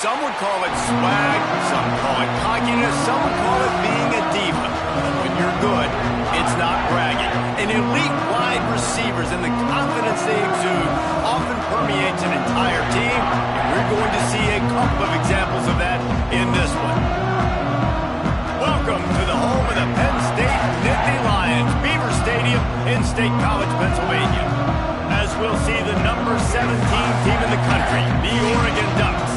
Some would call it swag, some call it cockiness, some would call it being a diva. But when you're good, it's not bragging. And elite wide receivers and the confidence they exude often permeates an entire team, and we're going to see a couple of examples of that in this one. Welcome to the home of the Penn State Nittany Lions, Beaver Stadium in State College, Pennsylvania. As we'll see the number 17 team in the country, the Oregon Ducks,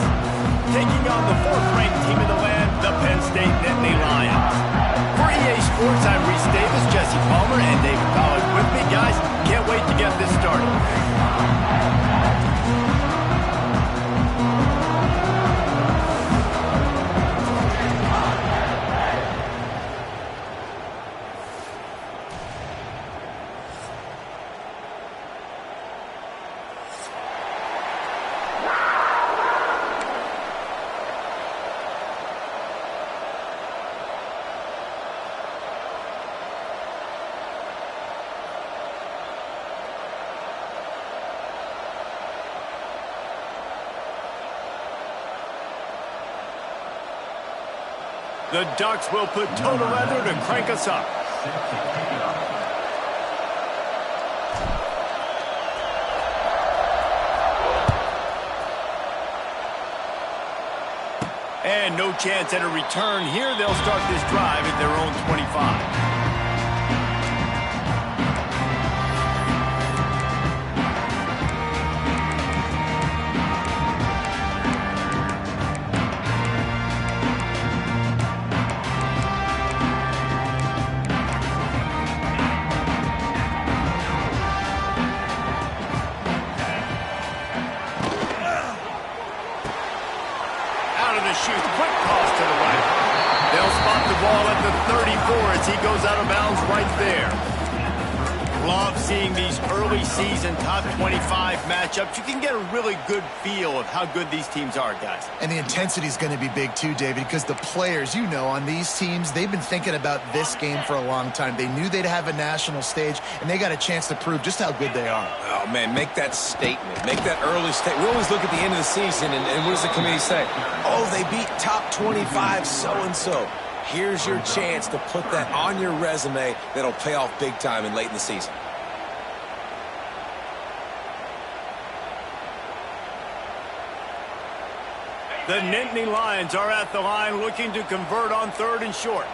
taking on the 4th-ranked team in the land, the Penn State Nittany Lions. For EA Sports, I'm Reese Davis, Jesse Palmer, and David Collins with me. Guys, can't wait to get this started. The Ducks will put total leather to crank us up. And no chance at a return here. They'll start this drive at their own 25. As he goes out of bounds right there. Love seeing these early season top 25 matchups. You can get a really good feel of how good these teams are, guys. And the intensity is going to be big too, David, because the players, you know, on these teams, they've been thinking about this game for a long time. They knew they'd have a national stage, and they got a chance to prove just how good they are. Oh, man, make that statement. Make that early statement. We always look at the end of the season, and what does the committee say? Oh, they beat top 25 so-and-so. Here's your chance to put that on your resume that'll pay off big time and late in the season. The Nittany Lions are at the line looking to convert on 3rd and short.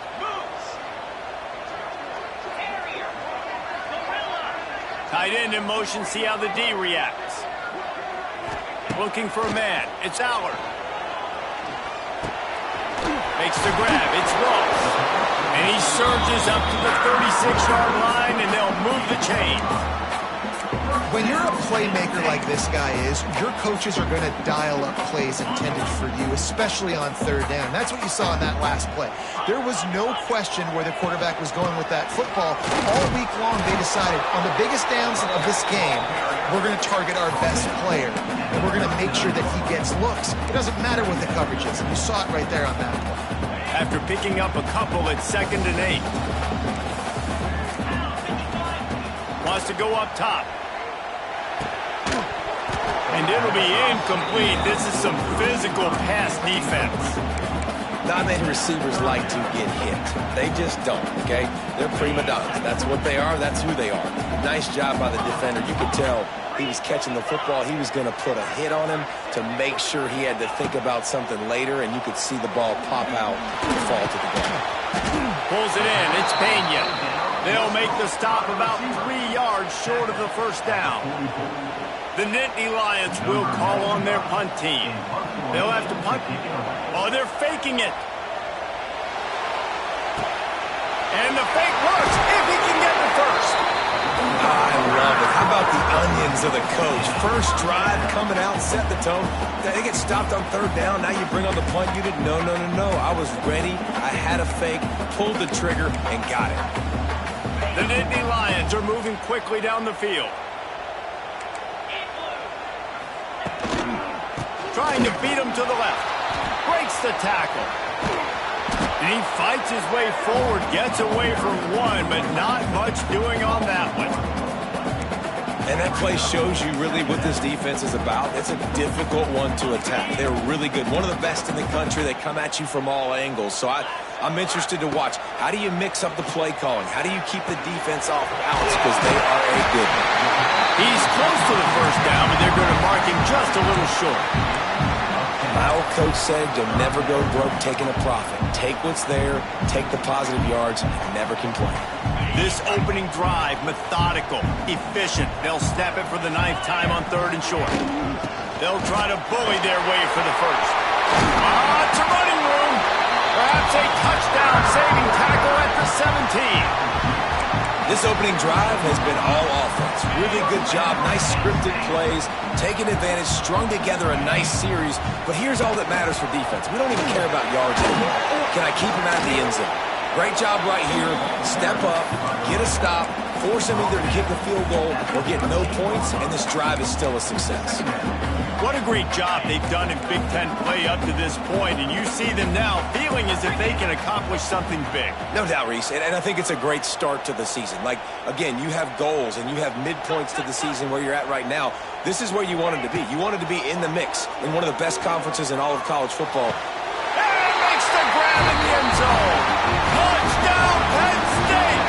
Tight end in motion, see how the D reacts. Looking for a man, it's Allard. Makes the grab, it's Ross. And he surges up to the 36-yard line, and they'll move the chain. When you're a playmaker like this guy is, your coaches are going to dial up plays intended for you, especially on 3rd down. That's what you saw in that last play. There was no question where the quarterback was going with that football. All week long, they decided on the biggest downs of this game, we're going to target our best player, and we're going to make sure that he gets looks. It doesn't matter what the coverage is, and you saw it right there on that play. After picking up a couple, it's 2nd and 8. Wants to go up top. And it'll be incomplete. This is some physical pass defense. Not many receivers like to get hit. They just don't, okay? They're prima donnas. That's what they are. That's who they are. Nice job by the defender. You could tell he was catching the football. He was going to put a hit on him to make sure he had to think about something later, and you could see the ball pop out and fall to the ground. Pulls it in. It's Pena. They'll make the stop about 3 yards short of the 1st down. The Nittany Lions will call on their punt team. They'll have to punt. Oh, they're faking it. And the fake works if he can get the 1st. I love it. How about the onions of the coach? First drive, coming out, set the tone. They get stopped on 3rd down. Now you bring on the punt. You didn't know. No. I was ready. I had a fake, pulled the trigger, and got it. The Nittany Lions are moving quickly down the field. Trying to beat him to the left. Breaks the tackle. And he fights his way forward, gets away from one, but not much doing on that one. And that play shows you really what this defense is about. It's a difficult one to attack. They're really good. One of the best in the country. They come at you from all angles. So I'm interested to watch. How do you mix up the play calling? How do you keep the defense off balance? Because they are a good one. He's close to the first down, but they're going to mark him just a little short. My old coach said you'll never go broke taking a profit. Take what's there, take the positive yards, and never complain. This opening drive, methodical, efficient. They'll snap it for the 9th time on 3rd and short. They'll try to bully their way for the first. It's a running room. Perhaps a touchdown-saving tackle at the 17. This opening drive has been all offense. Really good job, nice scripted plays, taking advantage, strung together a nice series. But here's all that matters for defense. We don't even care about yards anymore. Can I keep him out of the end zone? Great job right here. Step up, get a stop, force him either to kick a field goal or get no points, and this drive is still a success. What a great job they've done in Big Ten play up to this point, and you see them now feeling as if they can accomplish something big. No doubt, Reese, and I think it's a great start to the season. Like, again, you have goals and you have midpoints to the season where you're at right now. This is where you wanted to be. You wanted to be in the mix in one of the best conferences in all of college football. And makes the grab in the end zone. Touchdown, Penn State!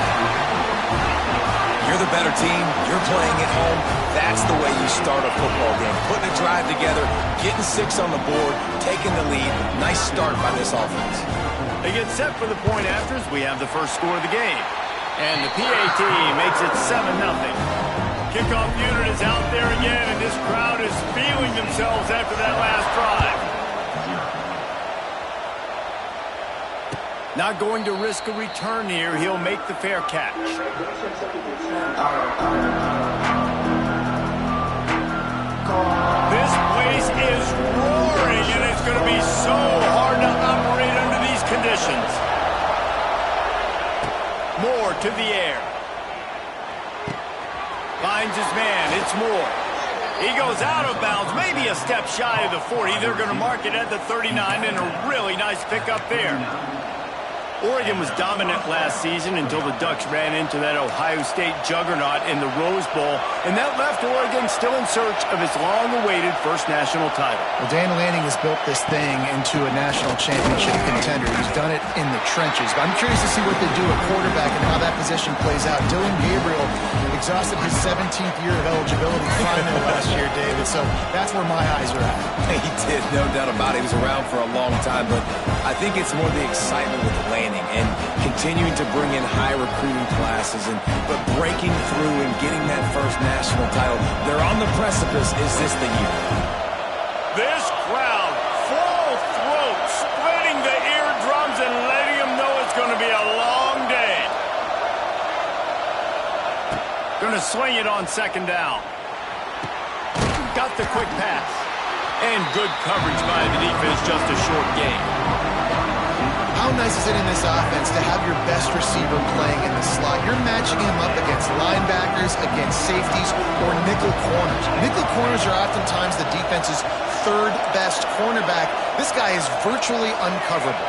You're the better team. You're playing at home. That's the way you start a football game. Putting a drive together, getting 6 on the board, taking the lead. Nice start by this offense. They get set for the point afters. We have the first score of the game. And the PAT makes it 7-0. Kickoff unit is out there again, and this crowd is feeling themselves after that last drive. Not going to risk a return here. He'll make the fair catch. This place is roaring, and it's going to be so hard to operate under these conditions. Moore to the air. Finds his man. It's Moore. He goes out of bounds, maybe a step shy of the 40. They're going to mark it at the 39, and a really nice pickup there. Oregon was dominant last season until the Ducks ran into that Ohio State juggernaut in the Rose Bowl, and that left Oregon still in search of its long-awaited first national title. Well, Dan Lanning has built this thing into a national championship contender. He's done it in the trenches. But I'm curious to see what they do at quarterback and how that position plays out. Dylan Gabriel exhausted his 17th year of eligibility finally last year, David, so that's where my eyes are at. He did, no doubt about it. He was around for a long time, but I think it's more the excitement with Lanning and continuing to bring in high recruiting classes, but breaking through and getting that first national title. They're on the precipice. Is this the year? This crowd, full throat, splitting the eardrums and letting them know it's going to be a long day. Going to swing it on 2nd down. Got the quick pass. And good coverage by the defense, just a short game. How nice is it in this offense to have your best receiver playing in the slot? You're matching him up against linebackers, against safeties, or nickel corners. Nickel corners are oftentimes the defense's 3rd best cornerback. This guy is virtually uncoverable.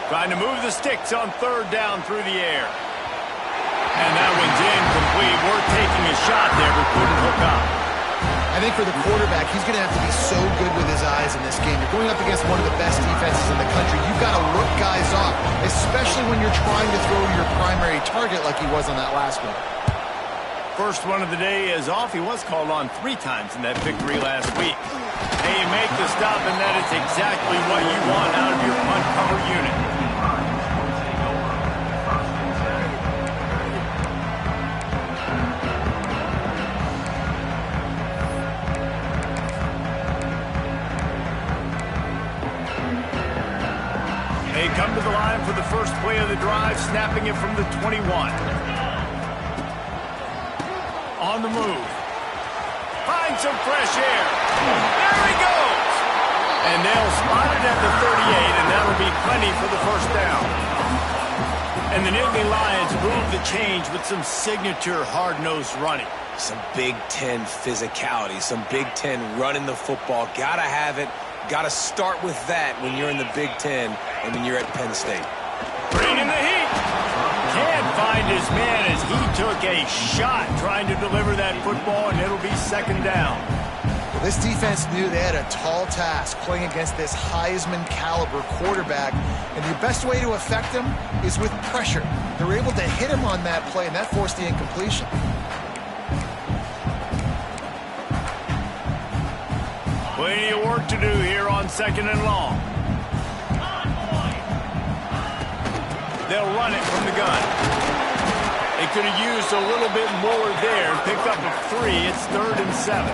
Trying to move the sticks on 3rd down through the air. And that one's incomplete. We're taking a shot there, but couldn't hook up. I think for the quarterback, he's going to have to be so good with his eyes in this game. You're going up against one of the best defenses in the country. You've got to look guys off, especially when you're trying to throw your primary target like he was on that last one. First one of the day is off. He was called on 3 times in that victory last week. And you make the stop, and that is exactly what you want out of your punt cover unit. They come to the line for the first play of the drive, snapping it from the 21. On the move. Finds some fresh air. There he goes. And they'll spot it at the 38, and that'll be plenty for the first down. And the Nittany Lions move the change with some signature hard-nosed running. Some Big Ten physicality, some Big Ten running the football. Gotta have it. Got to start with that when you're in the Big Ten and when you're at Penn State. Bringing the heat. Can't find his man as he took a shot trying to deliver that football, and it'll be second down. Well, this defense knew they had a tall task playing against this Heisman caliber quarterback, and the best way to affect him is with pressure. They were able to hit him on that play, and that forced the incompletion. Plenty of work to do here on second and long. They'll run it from the gun. They could have used a little bit more there. Picked up a 3. It's 3rd and 7.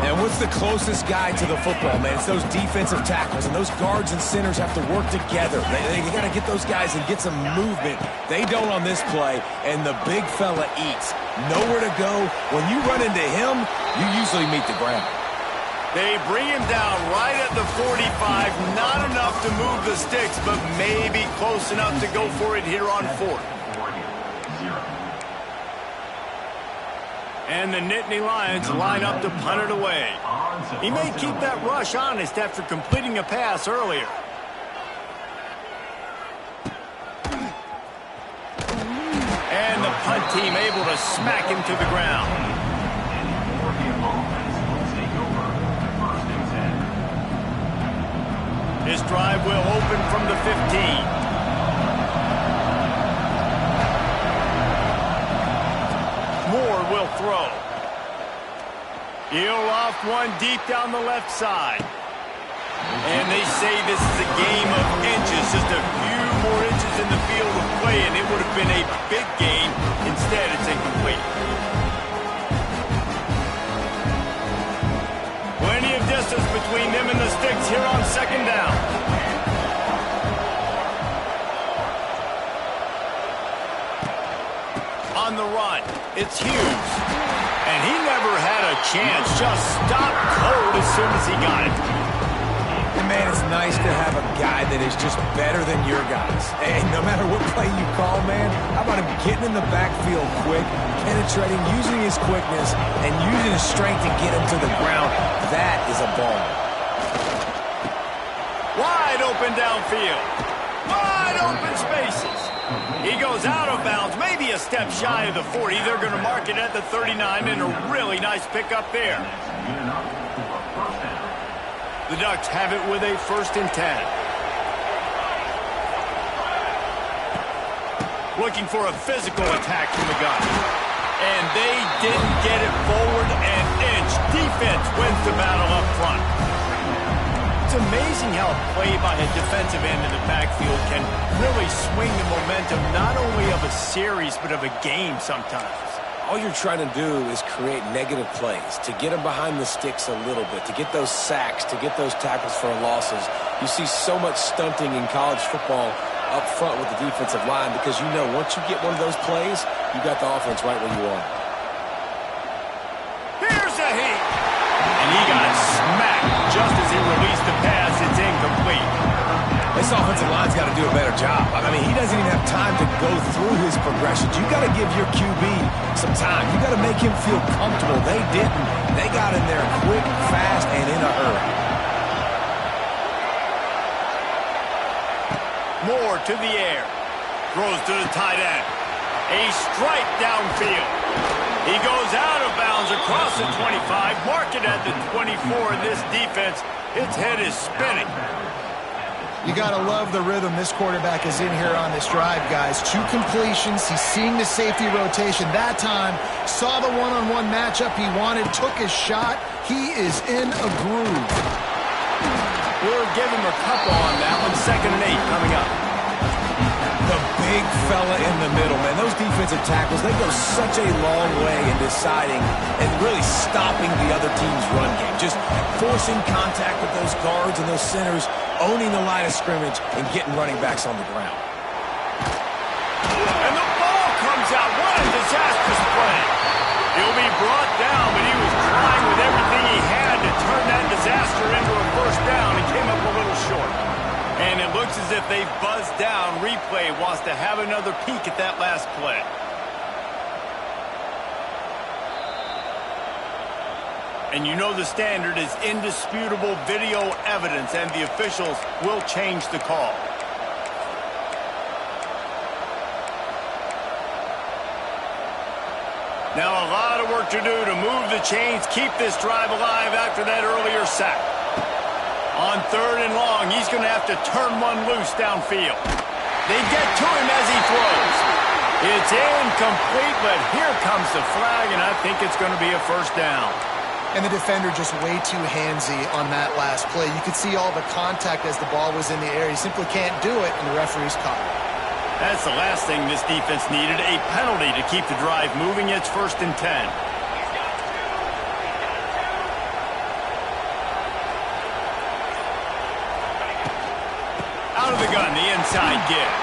And what's the closest guy to the football, man? It's those defensive tackles, and those guards and centers have to work together. They got to get those guys and get some movement. They don't on this play, and the big fella eats. Nowhere to go. When you run into him, you usually meet the ground. They bring him down right at the 45. Not enough to move the sticks, but maybe close enough to go for it here on 4th. And the Nittany Lions line up to punt it away. He may keep that rush honest after completing a pass earlier. And the punt team able to smack him to the ground. This drive will open from the 15. Moore will throw. He'll loft one deep down the left side. And they say this is a game of inches, just a few more inches in the field of play, and it would have been a big game. Instead, it's incomplete. Plenty of distance between them and the sticks here on second down. On the run, it's Hughes. And he never had a chance, just stopped cold as soon as he got it. And man, it's nice to have a guy that is just better than your guys. And no matter what play you call, man, how about him getting in the backfield quick, penetrating, using his quickness, and using his strength to get him to the ground. That is a ball. Wide open downfield. Wide open spaces. He goes out of bounds, maybe a step shy of the 40. They're going to mark it at the 39, and a really nice pickup there. The Ducks have it with a 1st and 10. Looking for a physical attack from the gun. And they didn't get it forward an inch. Defense wins the battle up front. It's amazing how a play by a defensive end in the backfield can really swing the momentum not only of a series but of a game sometimes. All you're trying to do is create negative plays, to get them behind the sticks a little bit, to get those sacks, to get those tackles for losses. You see so much stunting in college football up front with the defensive line because you know once you get one of those plays, you got the offense right where you are. Here's a heat. And he got smacked just as he released the pass. It's incomplete. This offensive line's got to do a better job. I mean, he doesn't even have time to go through his progressions. You got to give your QB some time. You got to make him feel comfortable. They didn't. They got in there quick, fast, and in a hurry. Moore to the air. Throws to the tight end. A strike downfield. He goes out of bounds across the 25. Mark it at the 24. And this defense, its head is spinning. You got to love the rhythm this quarterback is in here on this drive, guys. 2 completions. He's seeing the safety rotation. That time, saw the one-on-one matchup he wanted, took his shot. He is in a groove. We'll give him a couple on that one. 2nd and 8 coming up. The big fella in the middle, man. Those defensive tackles, they go such a long way in deciding and really stopping the other team's run game. Just forcing contact with those guards and those centers, owning the line of scrimmage, and getting running backs on the ground. And the ball comes out. What a disastrous play. He'll be brought down, but he was trying with everything he had to turn that disaster into a 1st down and came up a little short. And it looks as if they've buzzed down. Replay wants to have another peek at that last play. And you know the standard is indisputable video evidence, and the officials will change the call. Now a lot of work to do to move the chains, keep this drive alive after that earlier sack. On 3rd and long, he's going to have to turn one loose downfield. They get to him as he throws. It's incomplete, but here comes the flag, and I think it's going to be a first down. And the defender just way too handsy on that last play. You could see all the contact as the ball was in the air. He simply can't do it, and the referee's caught it. That's the last thing this defense needed, a penalty to keep the drive moving. It's 1st and 10. Out of the gun, the inside give.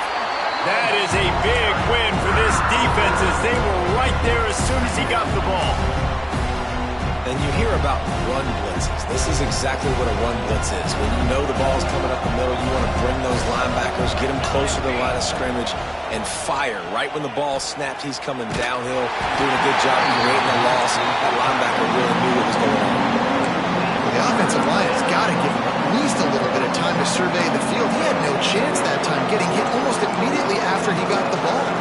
That is a big win for this defense as they were right there as soon as he got the ball. And you hear about run blitzes. This is exactly what a run blitz is. When you know the ball's coming up the middle, you want to bring those linebackers, get them closer to the line of scrimmage, and fire. Right when the ball snapped, he's coming downhill, doing a good job of creating a loss. That linebacker really knew what was going on. The offensive line has got to give him at least a little bit of time to survey the field. He had no chance that time, getting hit almost immediately after he got the ball.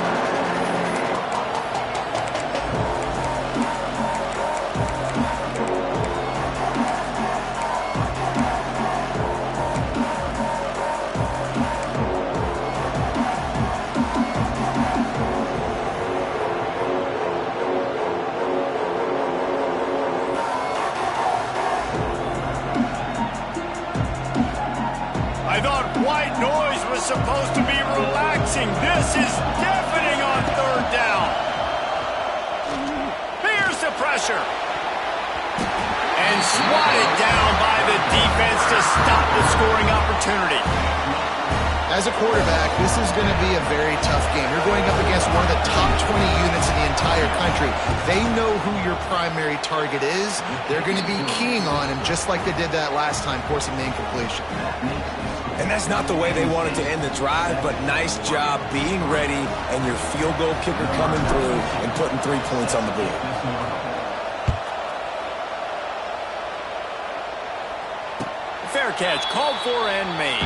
I thought white noise was supposed to be relaxing. This is deafening on 3rd down. Here's the pressure. And swatted down by the defense to stop the scoring opportunity. As a quarterback, this is going to be a very tough game. You're going up against one of the top 20 units in the entire country. They know who your primary target is. They're going to be keying on him just like they did that last time, forcing the incompletion. And that's not the way they wanted to end the drive, but nice job being ready and your field goal kicker coming through and putting 3 points on the board. Fair catch, called for and made.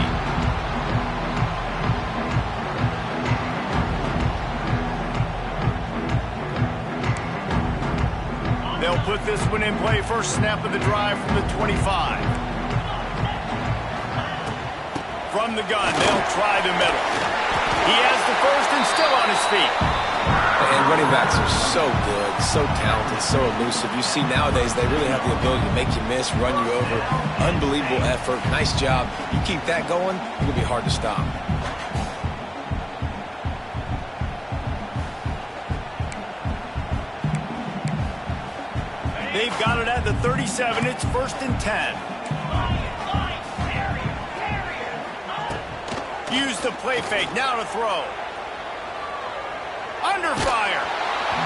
They'll put this one in play, first snap of the drive from the 25. From the gun, they'll try the middle. He has the first and still on his feet. And running backs are so good, so talented, so elusive. You see nowadays they really have the ability to make you miss, run you over. Unbelievable effort. Nice job. You keep that going, it'll be hard to stop. They've got it at the 37. It's 1st and 10. Use the play fake. Now to throw. Under fire.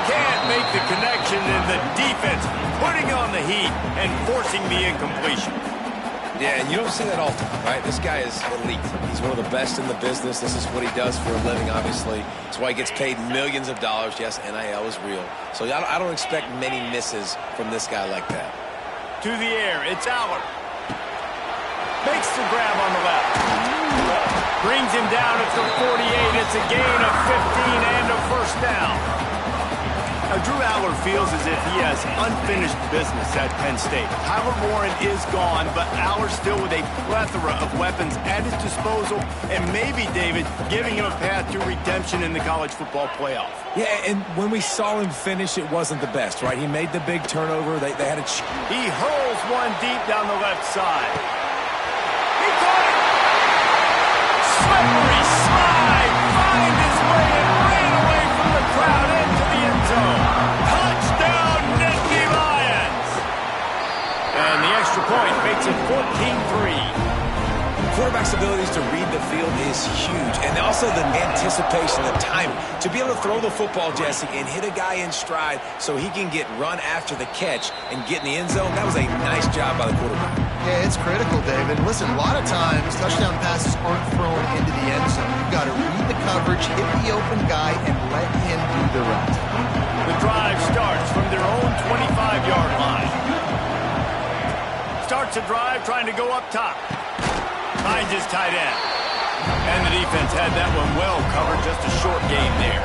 Can't make the connection, and the defense putting on the heat and forcing the incompletion. Yeah, and you don't see that often, right? This guy is elite. He's one of the best in the business. This is what he does for a living, obviously. That's why he gets paid millions of dollars. Yes, NIL is real. So I don't expect many misses from this guy like that. To the air, it's Aller. Makes the grab on the left. Brings him down at the 48. It's a gain of 15 and a first down. Now, Drew Aller feels as if he has unfinished business at Penn State. Tyler Warren is gone, but Aller still with a plethora of weapons at his disposal, and maybe, David, giving him a path to redemption in the college football playoff. Yeah, and when we saw him finish, it wasn't the best, right? He made the big turnover. They had a... He hurls one deep down the left side. He caught it! Slippery slide, find his way and ran away from the crowd into the end zone. Touchdown, Nittany Lions! And the extra point makes it 14-3. Quarterback's abilities to read the field is huge, and also the anticipation, the timing. To be able to throw the football, Jesse, and hit a guy in stride so he can get run after the catch and get in the end zone, that was a nice job by the quarterback. Yeah, it's critical, David. Listen, a lot of times, touchdown passes aren't thrown into the end zone. You've got to read the coverage, hit the open guy, and let him do the rest. The drive starts from their own 25-yard line. Starts a drive trying to go up top. Finds his tight end. And the defense had that one well covered. Just a short game there.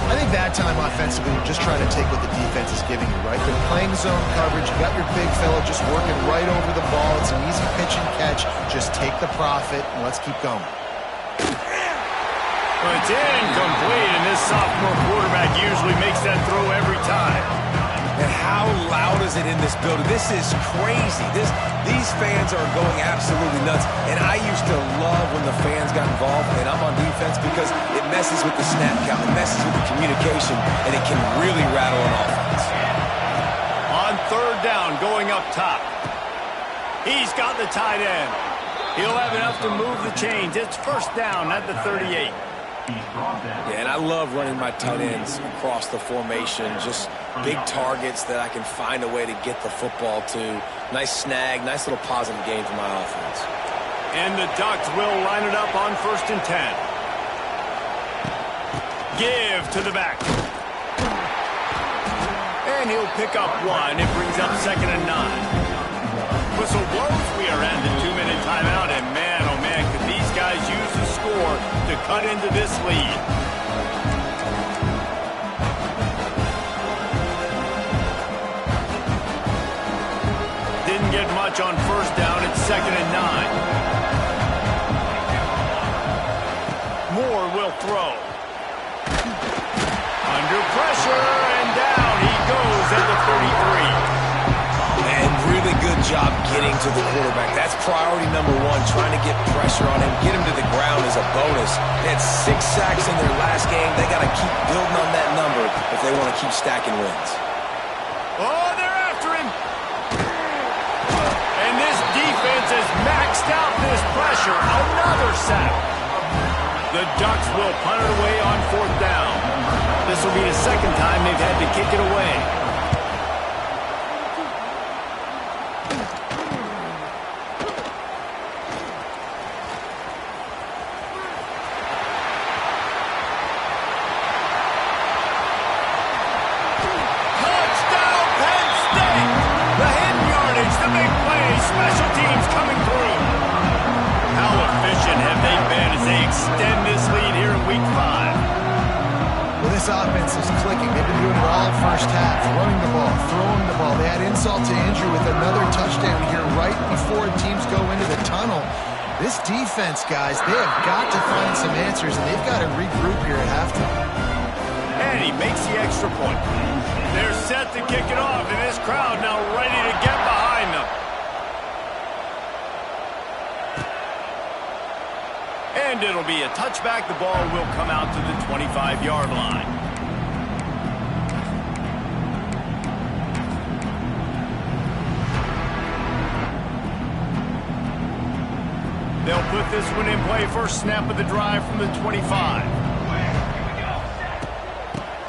I think that time offensively, you're just trying to take what the defense is giving you, right? They're playing zone coverage. You got your big fella just working right over the ball. It's an easy pitch and catch. Just take the profit, and let's keep going. Well, it's incomplete, and this sophomore quarterback usually makes that throw every time. And how loud is it in this building? This is crazy. These fans are going absolutely nuts. And I used to love when the fans got involved, and I'm on defense because it messes with the snap count, it messes with the communication, and it can really rattle an offense. On third down, going up top. He's got the tight end. He'll have enough to move the chains. It's first down at the 38. Yeah, and I love running my tight ends across the formation. Just big targets that I can find a way to get the football to. Nice snag, nice little positive gain for my offense. And the Ducks will line it up on 1st and 10. Give to the back. And he'll pick up one. It brings up 2nd and 9. Whistle blows. We are at the 2-minute timeout. And man, oh man, could these guys use the score to cut into this lead. Didn't get much on first down. It's 2nd and 9. Moore will throw. Under pressure, and down he goes at the 33. And really good job getting to the quarterback. That's priority number one, trying to get pressure on him, get him to the ground as a bonus. They had 6 sacks in their last game. They got to keep building on that number if they want to keep stacking wins. Oh, they're after him. And this defense has maxed out this pressure. Another sack. The Ducks will punt it away on 4th down. This will be the 2nd time they've had to kick it away. Special teams coming through. How efficient have they been as they extend this lead here in Week 5? Well, this offense is clicking. They've been doing it all first half, running the ball, throwing the ball. They had insult to injury with another touchdown here right before teams go into the tunnel. This defense, guys, they have got to find some answers, and they've got to regroup here at halftime. And he makes the extra point. They're set to kick it off, and this crowd now ready to get behind them. And it'll be a touchback. The ball will come out to the 25-yard line. They'll put this one in play. First snap of the drive from the 25.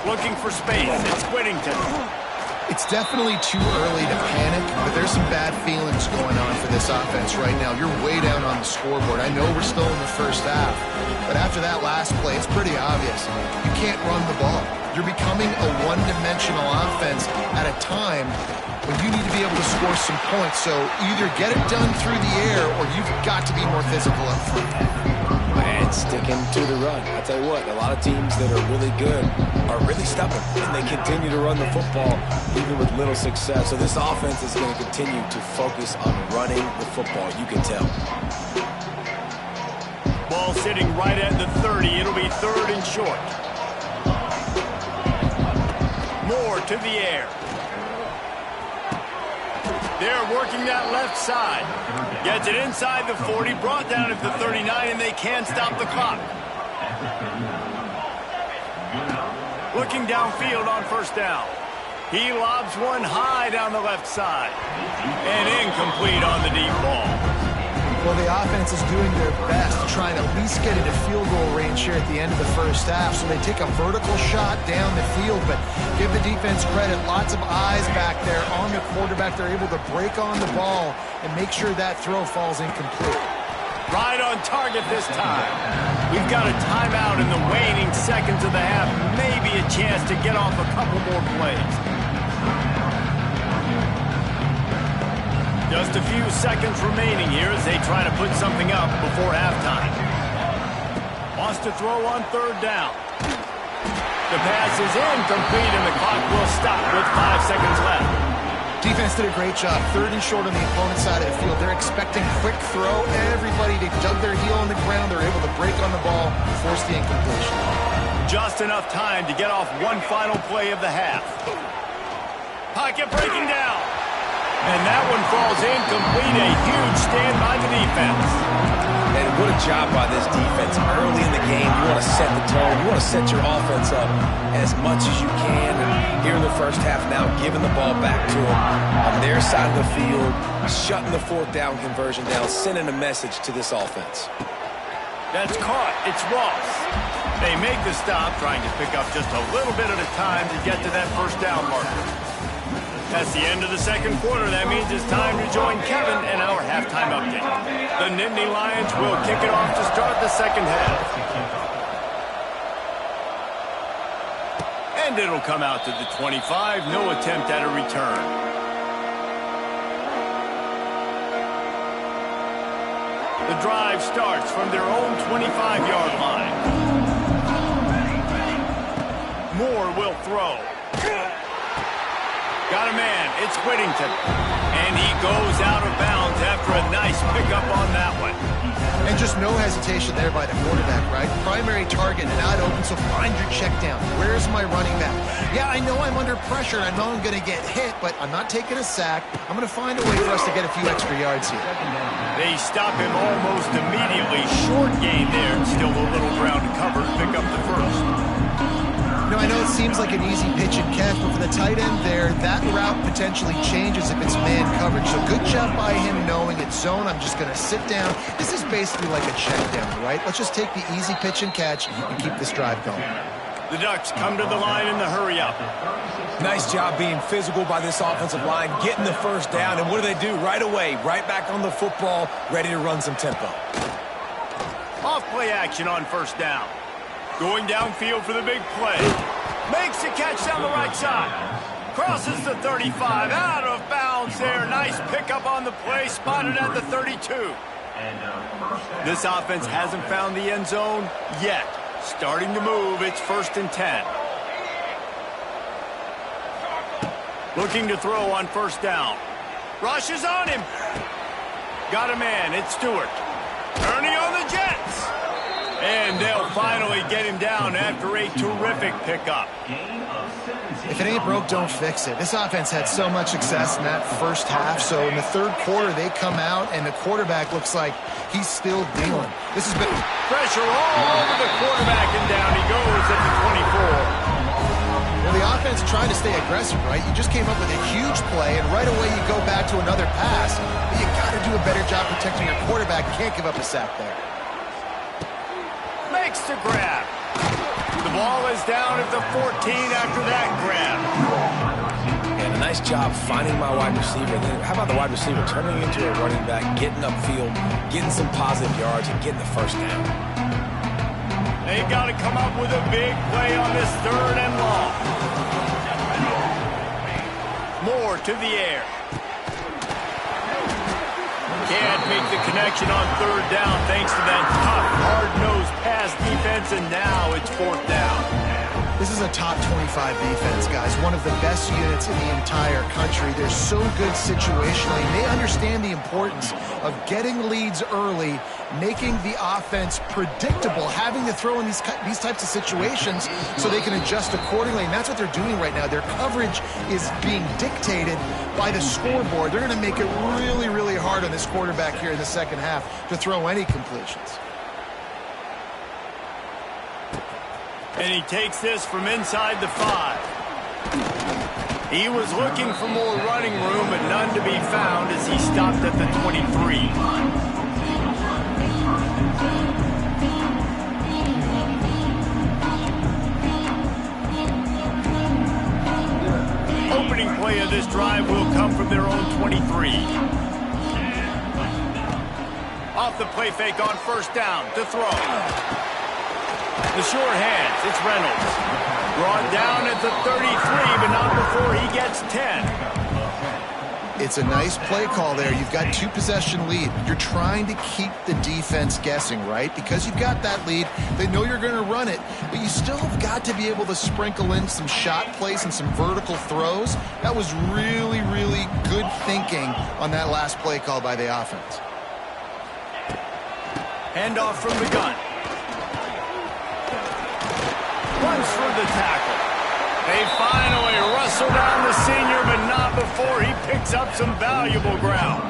Looking for space. It's Whittington. It's definitely too early to panic, but there's some bad feelings going on for this offense right now. You're way down on the scoreboard. I know we're still in the first half, but after that last play, it's pretty obvious. You can't run the ball. You're becoming a one-dimensional offense at a time when you need to be able to score some points. So either get it done through the air or you've got to be more physical up front. And sticking to the run. I tell you what, a lot of teams that are really good are really stubborn, and they continue to run the football even with little success. So this offense is going to continue to focus on running the football. You can tell. Ball sitting right at the 30. It'll be 3rd and short. Moore to the air. They're working that left side. Gets it inside the 40, brought down at the 39, and they can't stop the clock. Looking downfield on first down. He lobs one high down the left side. And incomplete on the deep ball. Well, the offense is doing their best to try and at least get into field goal range here at the end of the first half. So they take a vertical shot down the field, but give the defense credit. Lots of eyes back there on the quarterback. They're able to break on the ball and make sure that throw falls incomplete. Right on target this time. We've got a timeout in the waning seconds of the half. Maybe a chance to get off a couple more plays. Just a few seconds remaining here as they try to put something up before halftime. Wants to throw on 3rd down. The pass is incomplete, and the clock will stop with 5 seconds left. Defense did a great job. 3rd and short on the opponent's side of the field. They're expecting quick throw. Everybody, they dug their heel on the ground. They're able to break on the ball, force the incompletion. Just enough time to get off one final play of the half. Pocket breaking down. And that one falls incomplete. A huge stand by the defense. And what a job by this defense. Early in the game, you want to set the tone. You want to set your offense up as much as you can. And here in the first half now, giving the ball back to them on their side of the field, shutting the 4th down conversion down, sending a message to this offense. That's caught. It's Ross. They make the stop, trying to pick up just a little bit at a time to get to that 1st down marker. That's the end of the 2nd quarter. That means it's time to join Kevin and our halftime update. The Nittany Lions will kick it off to start the 2nd half. And it'll come out to the 25. No attempt at a return. The drive starts from their own 25-yard line. Moore will throw. Got a man. It's Whittington. And he goes out of bounds after a nice pickup on that one. And just no hesitation there by the quarterback, right? Primary target, not open, so find your check down. Where's my running back? Yeah, I know I'm under pressure. I know I'm going to get hit, but I'm not taking a sack. I'm going to find a way for us to get a few extra yards here. They stop him almost immediately. Short gain there. Still a little ground to cover. Pick up the 1st. Now, I know it seems like an easy pitch and catch, but for the tight end there, that route potentially changes if it's man coverage. So good job by him knowing it's zone. I'm just going to sit down. This is basically like a check down, right? Let's just take the easy pitch and catch and keep this drive going. The Ducks come to the line in the hurry up. Nice job being physical by this offensive line, getting the 1st down, and what do? Right away, right back on the football, ready to run some tempo. Off play action on 1st down. Going downfield for the big play. Makes the catch down the right side. Crosses the 35. Out of bounds there. Nice pickup on the play. Spotted at the 32. This offense hasn't found the end zone yet. Starting to move. It's 1st and 10. Looking to throw on 1st down. Rush is on him. Got a man. It's Stewart. Turning on the Jets. And they'll finally get him down after a terrific pickup. If it ain't broke, don't fix it. This offense had so much success in that 1st half, so in the 3rd quarter, they come out, and the quarterback looks like he's still dealing. This has been pressure all over the quarterback, and down he goes at the 24. Well, the offense trying to stay aggressive, right? You just came up with a huge play, and right away you go back to another pass. But you got to do a better job protecting your quarterback. You can't give up a sack there. Makes the grab. The ball is down at the 14 after that grab. And a nice job finding my wide receiver. How about the wide receiver turning into a running back, getting upfield, getting some positive yards, and getting the 1st down. They've got to come up with a big play on this 3rd and long. Moore to the air. Can't make the connection on 3rd down thanks to that tough, hard-nosed pass defense, and now it's 4th down. This is a top 25 defense, guys. One of the best units in the entire country. They're so good situationally. They understand the importance of getting leads early, making the offense predictable, having to throw in these types of situations so they can adjust accordingly. And that's what they're doing right now. Their coverage is being dictated by the scoreboard. They're going to make it really, really hard on this quarterback here in the 2nd half to throw any completions. And he takes this from inside the 5. He was looking for more running room, but none to be found as he stopped at the 23. Opening play of this drive will come from their own 23. Off the play fake on 1st down to throw. The short hands, it's Reynolds. Brought down at the 33, but not before he gets 10. It's a nice play call there. You've got 2-possession lead. You're trying to keep the defense guessing, right? Because you've got that lead, they know you're going to run it, but you still have got to be able to sprinkle in some shot plays and some vertical throws. That was really, really good thinking on that last play call by the offense. Handoff from the gun. Runs for the tackle. They finally wrestle down the senior, but not before he picks up some valuable ground.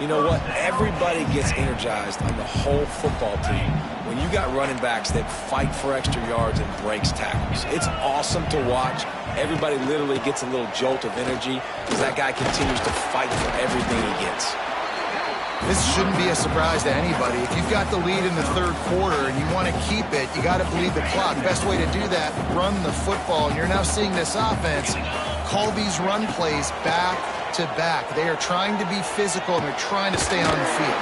You know what? Everybody gets energized on the whole football team when you got running backs that fight for extra yards and breaks tackles. It's awesome to watch. Everybody literally gets a little jolt of energy as that guy continues to fight for everything he gets. This shouldn't be a surprise to anybody. If you've got the lead in the third quarter and you want to keep it, you got to bleed the clock. Best way to do that, run the football. And you're now seeing this offense call these run plays back to back. They are trying to be physical, and they're trying to stay on the field.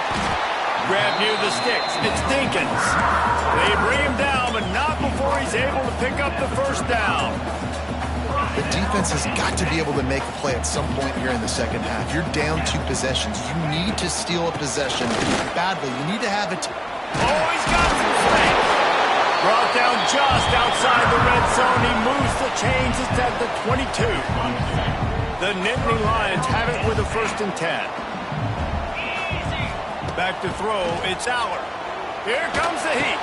Grab near the sticks. It's Dinkins. They bring him down, but not before he's able to pick up the first down. The defense has got to be able to make a play at some point here in the second half. You're down 2 possessions. You need to steal a possession badly. You need to have it. Oh, he's got some space. Brought down just outside the red zone. He moves the chains. It's at the 22. The Nittany Lions have it with a 1st and 10. Back to throw. It's Aller. Here comes the heat.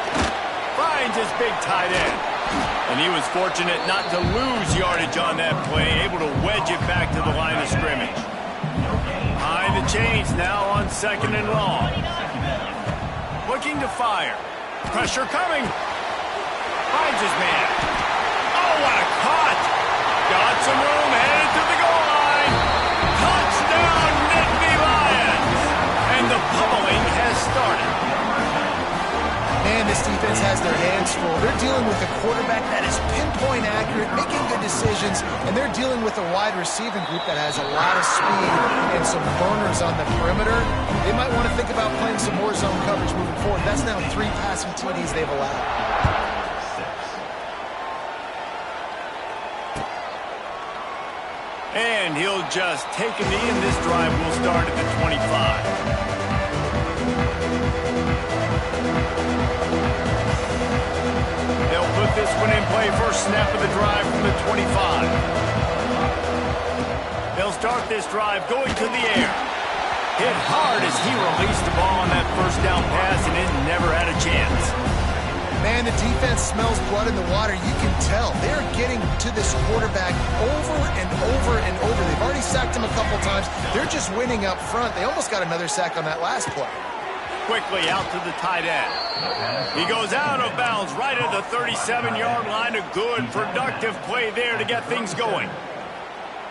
Finds his big tight end. And he was fortunate not to lose yardage on that play, able to wedge it back to the line of scrimmage. Behind the chains now on 2nd and long. Looking to fire. Pressure coming. Finds his man. Oh, what a cut. Got some room, headed to the goal line. Touchdown, Nittany Lions. And the pummeling has started. Man, this defense has their hands full. They're dealing with a quarterback that is pinpoint accurate, making good decisions, and they're dealing with a wide receiving group that has a lot of speed and some burners on the perimeter. They might want to think about playing some more zone coverage moving forward. That's now 3 passing TDs they've allowed. And he'll just take a knee, and this drive will start at the 25. They'll put this one in play. First snap of the drive from the 25. They'll start this drive going to the air. Hit hard as he released the ball on that first down pass, and it never had a chance. Man, the defense smells blood in the water. You can tell. They're getting to this quarterback over and over and over. They've already sacked him a couple times. They're just winning up front. They almost got another sack on that last play. Quickly out to the tight end. He goes out of bounds right at the 37-yard line. A good, productive play there to get things going.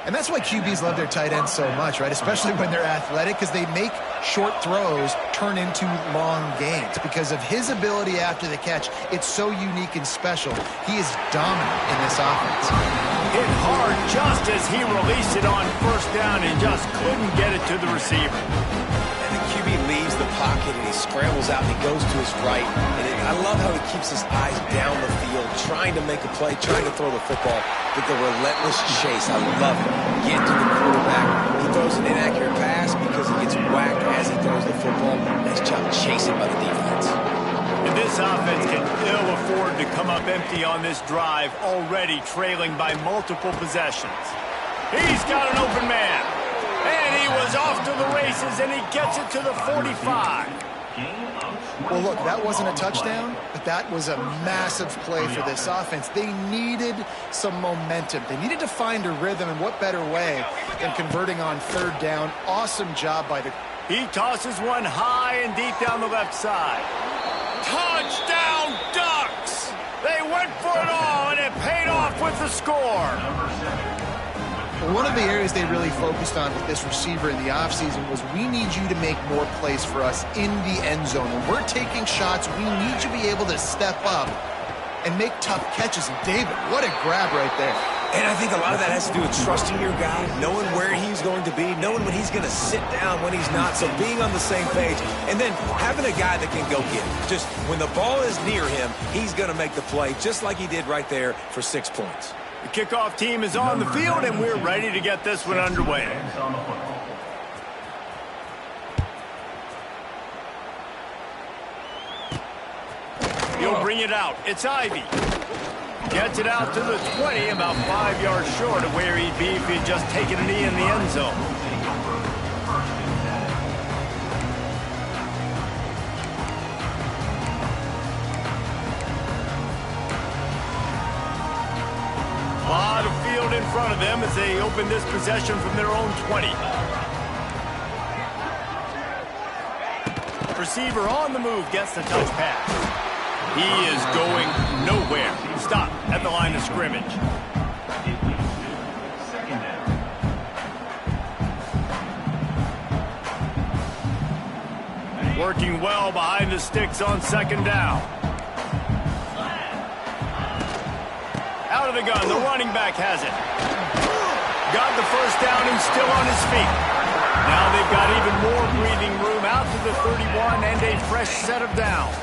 And that's why QBs love their tight ends so much, right? Especially when they're athletic, because they make short throws turn into long gains. Because of his ability after the catch, it's so unique and special. He is dominant in this offense. Hit hard just as he released it on first down and just couldn't get it to the receiver. QB leaves the pocket and he scrambles out and he goes to his right. And I love how he keeps his eyes down the field, trying to make a play, trying to throw the football with the relentless chase. I love it. Get to the quarterback. He throws an inaccurate pass because he gets whacked as he throws the football. Nice job chasing by the defense. And this offense can ill afford to come up empty on this drive, already trailing by multiple possessions. He's got an open man. And he was off to the races, and he gets it to the 45. Well, look, that wasn't a touchdown, but that was a massive play for this offense. They needed some momentum. They needed to find a rhythm, and what better way than converting on 3rd down. Awesome job by the... He tosses one high and deep down the left side. Touchdown, Ducks! They went for it all, and it paid off with the score. One of the areas they really focused on with this receiver in the offseason was we need you to make more plays for us in the end zone. When we're taking shots, we need you to be able to step up and make tough catches. And David, what a grab right there. And I think a lot of that has to do with trusting your guy, knowing where he's going to be, knowing when he's going to sit down, when he's not, so being on the same page, and then having a guy that can go get it. Just when the ball is near him, he's going to make the play, just like he did right there for 6 points. The kickoff team is on the field, and we're ready to get this one underway. He'll bring it out. It's Ivy. Gets it out to the 20, about 5 yards short of where he'd be if he'd just taken a knee in the end zone. A lot of field in front of them as they open this possession from their own 20. Receiver on the move gets the touch pass. He is going nowhere. Stop at the line of scrimmage. Working well behind the sticks on second down. Out of the gun, the running back has it. Got the first down and still on his feet. Now they've got even more breathing room out to the 31 and a fresh set of downs.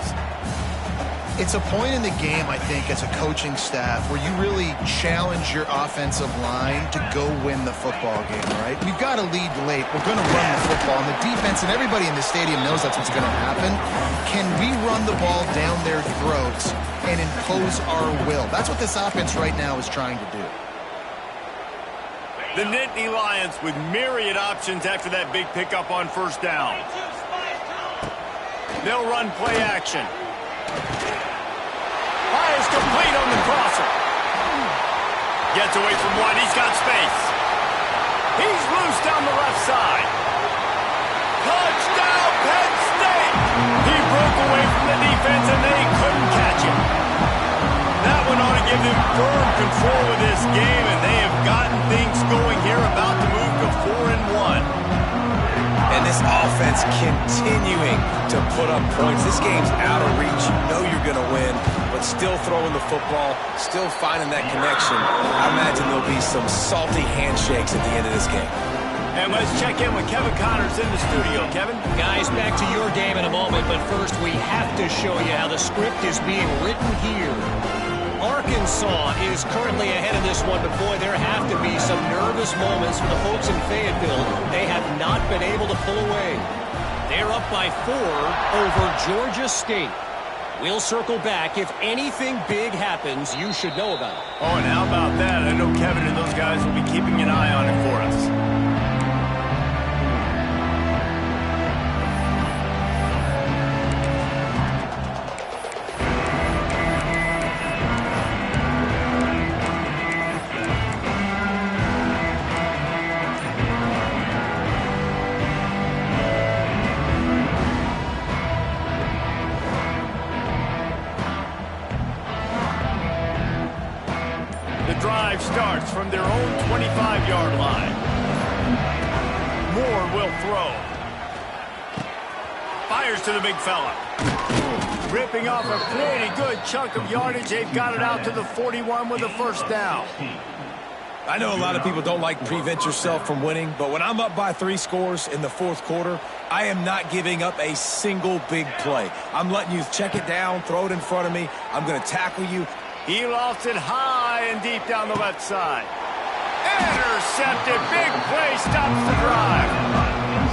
It's a point in the game, I think, as a coaching staff where you really challenge your offensive line to go win the football game, right? We've got to lead late. We're going to run the football. And the defense and everybody in the stadium knows that's what's going to happen. Can we run the ball down their throats and impose our will? That's what this offense right now is trying to do. The Nittany Lions with myriad options after that big pickup on first down. They'll run play action. Fires complete on the crosser. Gets away from one. He's got space. He's loose down the left side. Touchdown, Penn State! He broke away from the defense and they couldn't catch him. That one ought to give them firm control of this game, and they have gotten things going here, about to move to 4-1. And this offense continuing to put up points. This game's out of reach. You know you're going to win, but still throwing the football, still finding that connection. I imagine there'll be some salty handshakes at the end of this game. And let's check in with Kevin Connors in the studio. Kevin? Guys, back to your game in a moment, but first we have to show you how the script is being written here. Arkansas is currently ahead of this one, but boy, there have to be some nervous moments for the folks in Fayetteville. They have not been able to pull away. They're up by 4 over Georgia State. We'll circle back. If anything big happens, you should know about it. Oh, and how about that? I know Kevin and those guys will be keeping an eye on it for us. Starts from their own 25-yard line. Moore will throw. Fires to the big fella. Ripping off a pretty good chunk of yardage. They've got it out to the 41 with a first down. I know a lot of people don't like prevent yourself from winning, but when I'm up by 3 scores in the fourth quarter, I am not giving up a single big play. I'm letting you check it down, throw it in front of me. I'm going to tackle you. He lofts it high and deep down the left side. Intercepted. Big play stops the drive.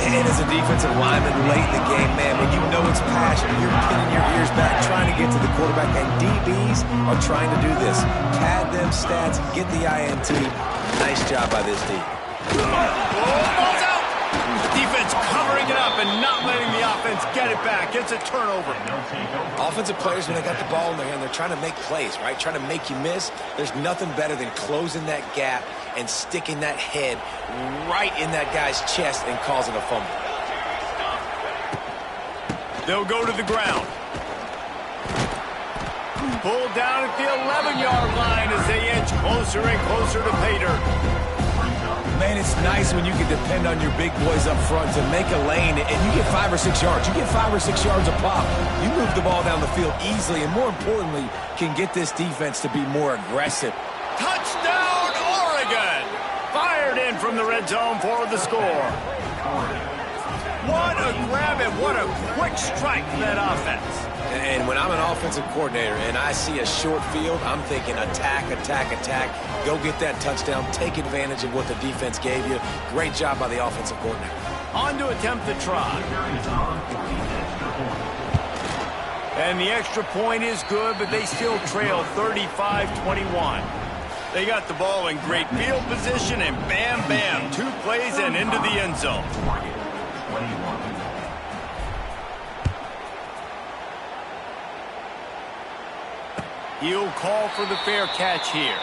And as a defensive lineman late in the game, man, when you know it's passion, you're pinning your ears back, trying to get to the quarterback, and DBs are trying to do this. Pad them stats, get the INT. Nice job by this D. Ball's out. Defense covering it up and not letting the offense get it back. It's a turnover. Offensive players, when they got the ball in their hand, they're trying to make plays, right? Trying to make you miss. There's nothing better than closing that gap and sticking that head right in that guy's chest and causing a fumble. They'll go to the ground. Pulled down at the 11-yard line as they inch closer and closer to pay dirt. Man, it's nice when you can depend on your big boys up front to make a lane, and you get 5 or 6 yards. You get 5 or 6 yards a pop. You move the ball down the field easily, and more importantly, can get this defense to be more aggressive. Touchdown, Oregon! Fired in from the red zone for the score. What a grab and what a quick strike for that offense. And when I'm an offensive coordinator and I see a short field, I'm thinking attack, attack, attack. Go get that touchdown. Take advantage of what the defense gave you. Great job by the offensive coordinator. On to attempt the try. And the extra point is good, but they still trail 35-21. They got the ball in great field position, and bam, bam, 2 plays and into the end zone. He'll call for the fair catch here.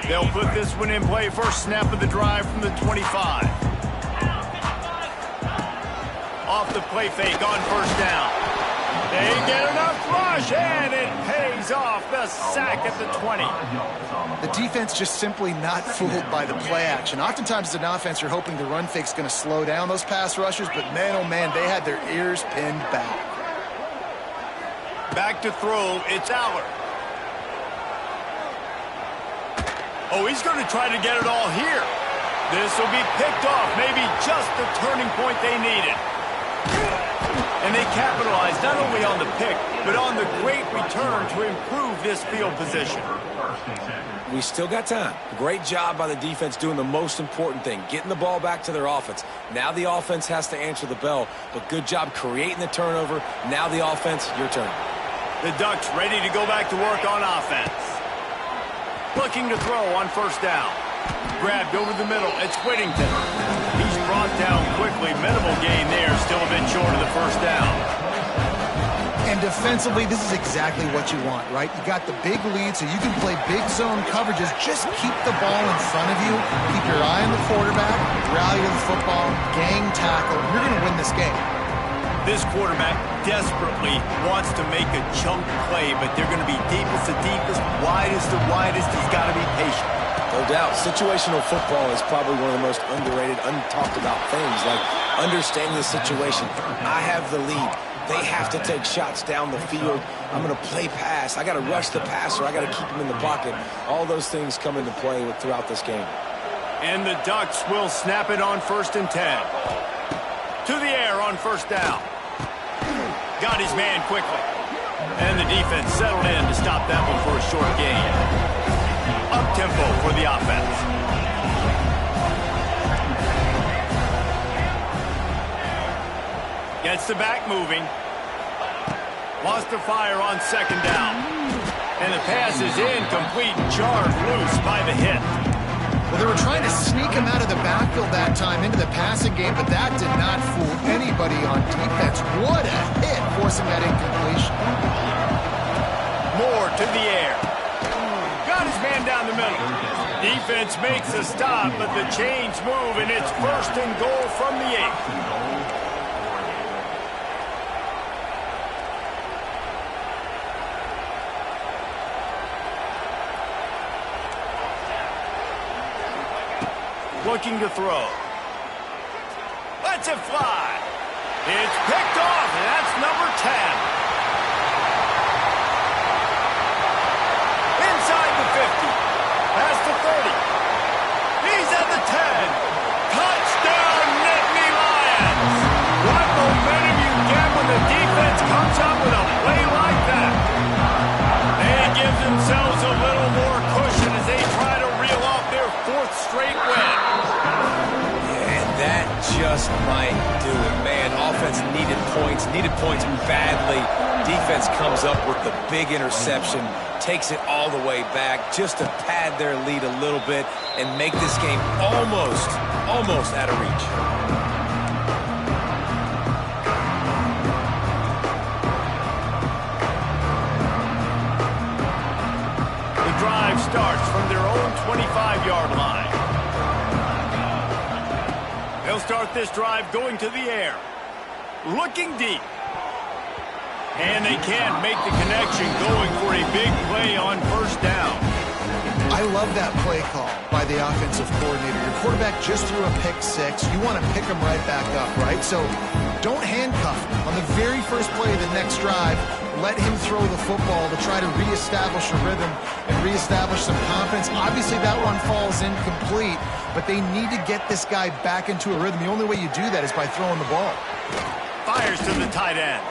They'll put this one in play. First snap of the drive from the 25. Off the play fake on first down. They get enough rush, and it pays off. The sack at the 20. The defense just simply not fooled by the play action. Oftentimes as an offense, you're hoping the run fake's going to slow down those pass rushers, but man, oh man, they had their ears pinned back. Back to throw, it's Aller. Oh, he's going to try to get it all here. This will be picked off, maybe just the turning point they needed. And they capitalized not only on the pick, but on the great return to improve this field position. We still got time. Great job by the defense doing the most important thing, getting the ball back to their offense. Now the offense has to answer the bell, but good job creating the turnover. Now the offense, your turn. The Ducks ready to go back to work on offense. Looking to throw on first down. Grabbed over the middle. It's Whittington. He's brought down quickly. Minimal gain there. Still a bit short of the first down. And defensively, this is exactly what you want, right? You got the big lead, so you can play big zone coverages. Just keep the ball in front of you. Keep your eye on the quarterback. Rally to the football. Gang tackle. You're going to win this game. This quarterback desperately wants to make a chunk play, but they're going to be deepest to deepest, widest to widest. He's got to be patient. No doubt. Situational football is probably one of the most underrated, untalked about things, like understanding the situation. I have the lead. They have to take shots down the field. I'm going to play pass. I got to rush the passer. I got to keep him in the pocket. All those things come into play throughout this game. And the Ducks will snap it on 1st and 10. To the air on first down. Got his man quickly. And the defense settled in to stop that one for a short gain. Up-tempo for the offense. Gets the back moving. Lost the fire on 2nd down. And the pass is incomplete, jarred loose by the hit. Well, they were trying to sneak him out of the backfield that time into the passing game, but that did not fool anybody on defense. What a hit, forcing that incompletion. Moore to the air. Got his man down the middle. Defense makes a stop, but the chains move, and it's 1st and goal from the 8. Looking to throw. Lets it fly. It's picked off, and that's number 10. Inside the 50. Past the 30. He's at the 10. Touchdown, Nittany Lions. What momentum you get when the defense comes up with a play like that. They give themselves a little more cushion as they try to reel off their 4th straight win. That just might do it, man. Offense needed points badly. Defense comes up with the big interception, takes it all the way back just to pad their lead a little bit and make this game almost out of reach. The drive starts from their own 25-yard line. They'll start this drive going to the air. Looking deep. And they can't make the connection, going for a big play on first down. I love that play call by the offensive coordinator. Your quarterback just threw a pick 6. You want to pick him right back up, right? So don't handcuff him. On the very first play of the next drive, let him throw the football to try to reestablish a rhythm and reestablish some confidence. Obviously, that one falls incomplete, but they need to get this guy back into a rhythm. The only way you do that is by throwing the ball. Fires to the tight end.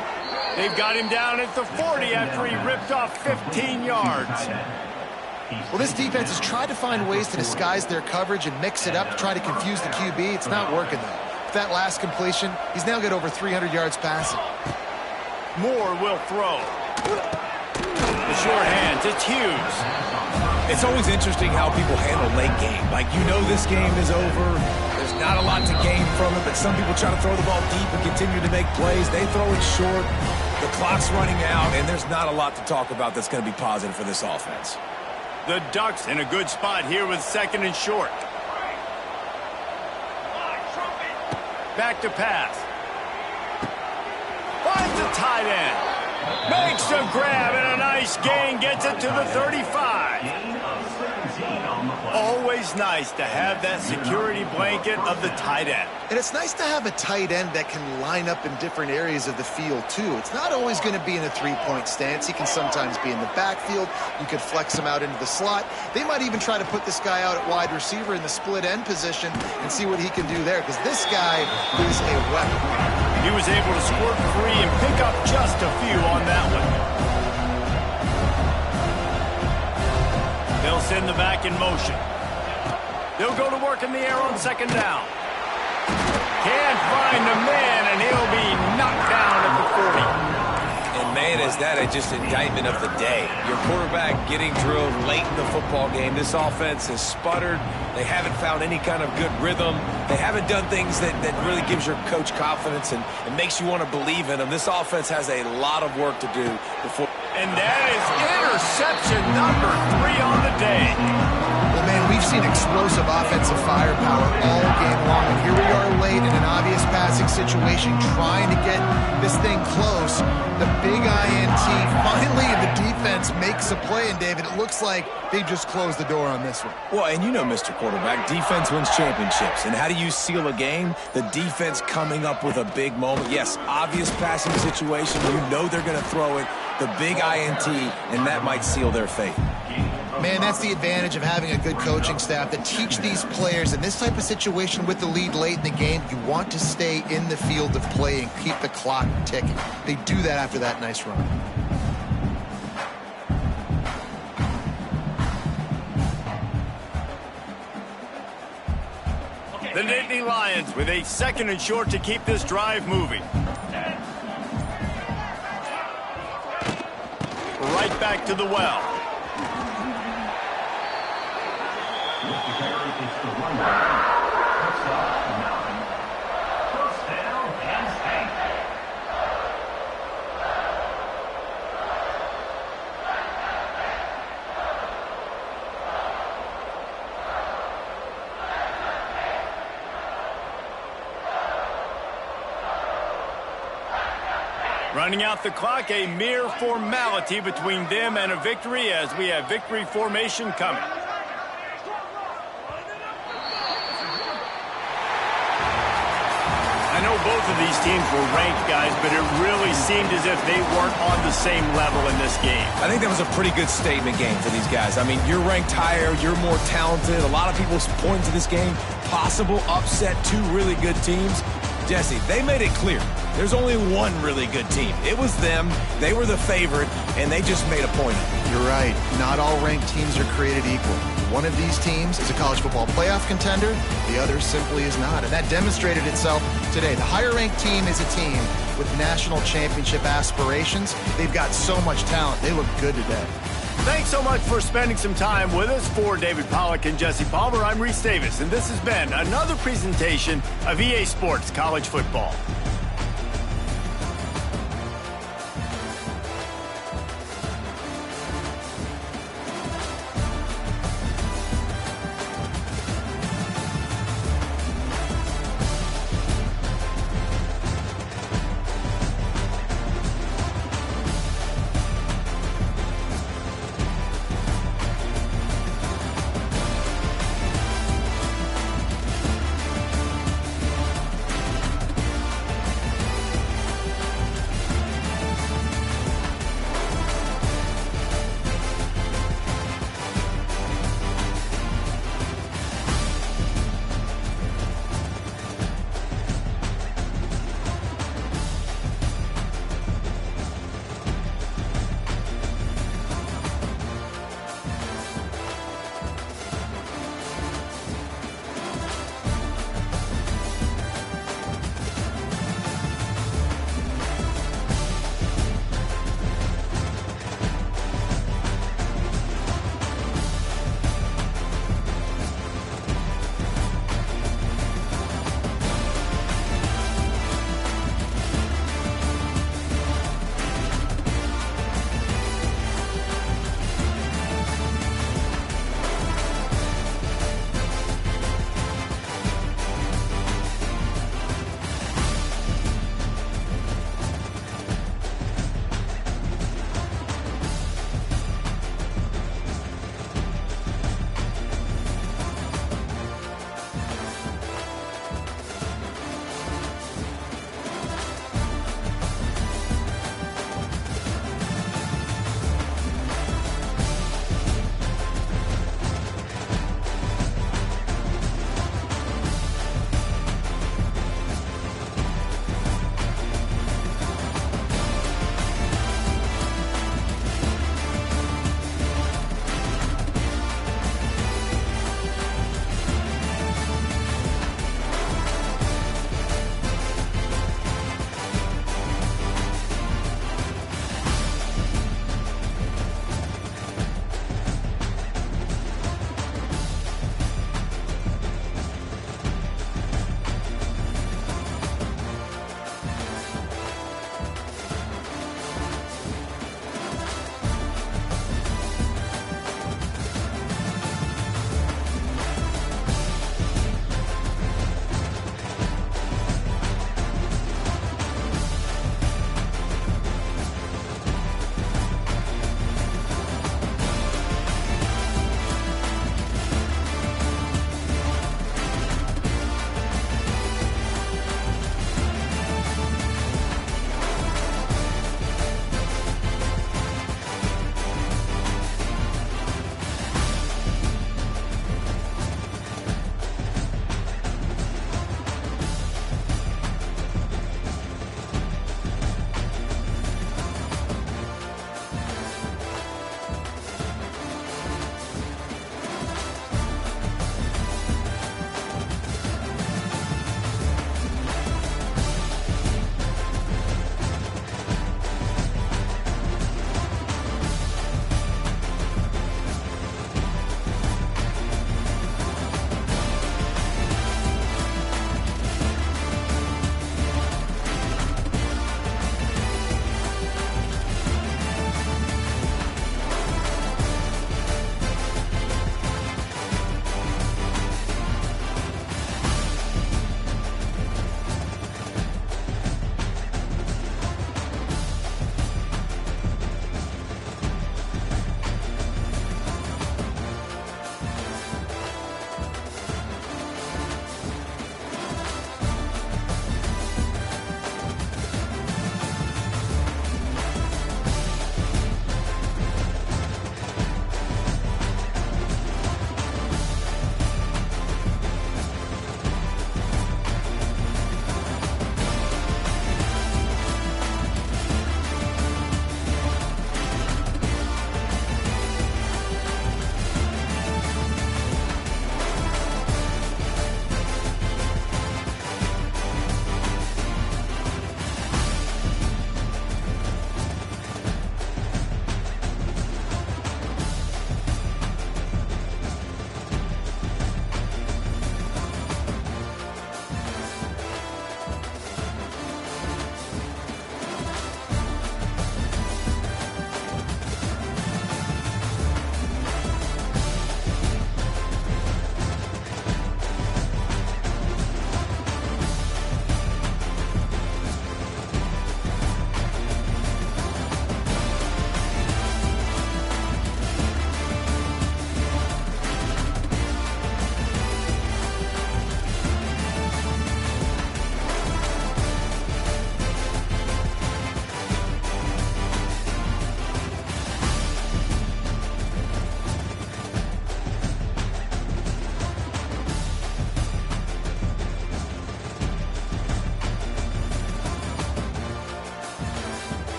They've got him down at the 40 after he ripped off 15 yards. Well, this defense has tried to find ways to disguise their coverage and mix it up to try to confuse the QB. It's not working, though. With that last completion, he's now got over 300 yards passing. Moore will throw. The short hands, it's Hughes. It's always interesting how people handle late game. Like, you know this game is over. There's not a lot to gain from it, but some people try to throw the ball deep and continue to make plays. They throw it short. The clock's running out, and there's not a lot to talk about that's going to be positive for this offense. The Ducks in a good spot here with 2nd and short. Back to pass. Finds the tight end. Makes a grab and a nice gain. Gets it to the 35. Always nice to have that security blanket of the tight end. And it's nice to have a tight end that can line up in different areas of the field, too. It's not always going to be in a three-point stance. He can sometimes be in the backfield. You could flex him out into the slot. They might even try to put this guy out at wide receiver in the split end position and see what he can do there, because this guy is a weapon. He was able to squirt free and pick up just a few on that one. They'll send the back in motion. They'll go to work in the air on 2nd down. Can't find a man, and he'll be knocked down at the 40. And man, is that just indictment of the day. Your quarterback getting drilled late in the football game. This offense has sputtered. They haven't found any kind of good rhythm. They haven't done things that really gives your coach confidence and makes you want to believe in them. This offense has a lot of work to do before. And that is interception number 3 on the day. Well, man, we've seen explosive offensive firepower all game long, and here we are late in an obvious passing situation trying to get this thing close. The big INT, finally the defense makes a play, and David, it looks like they just closed the door on this one. Well, and you know, Mr. Quarterback, defense wins championships. And how do you seal a game? The defense coming up with a big moment. Yes, obvious passing situation. You know they're going to throw it. The big INT, and that might seal their fate. Man, that's the advantage of having a good coaching staff that teach these players in this type of situation with the lead late in the game. You want to stay in the field of play and keep the clock ticking. They do that after that nice run. The Nittany Lions with a 2nd and short to keep this drive moving. Right back to the well. Running out the clock, a mere formality between them and a victory as we have victory formation coming. I know both of these teams were ranked, guys, but it really seemed as if they weren't on the same level in this game. I think that was a pretty good statement game for these guys. I mean, you're ranked higher, you're more talented. A lot of people point to this game, possible upset, 2 really good teams. Jesse, they made it clear. There's only one really good team. It was them. They were the favorite, and they just made a point of it. You're right. Not all ranked teams are created equal. One of these teams is a college football playoff contender. The other simply is not, and that demonstrated itself today. The higher-ranked team is a team with national championship aspirations. They've got so much talent. They look good today. Thanks so much for spending some time with us. For David Pollack and Jesse Palmer, I'm Reese Davis, and this has been another presentation of EA Sports College Football.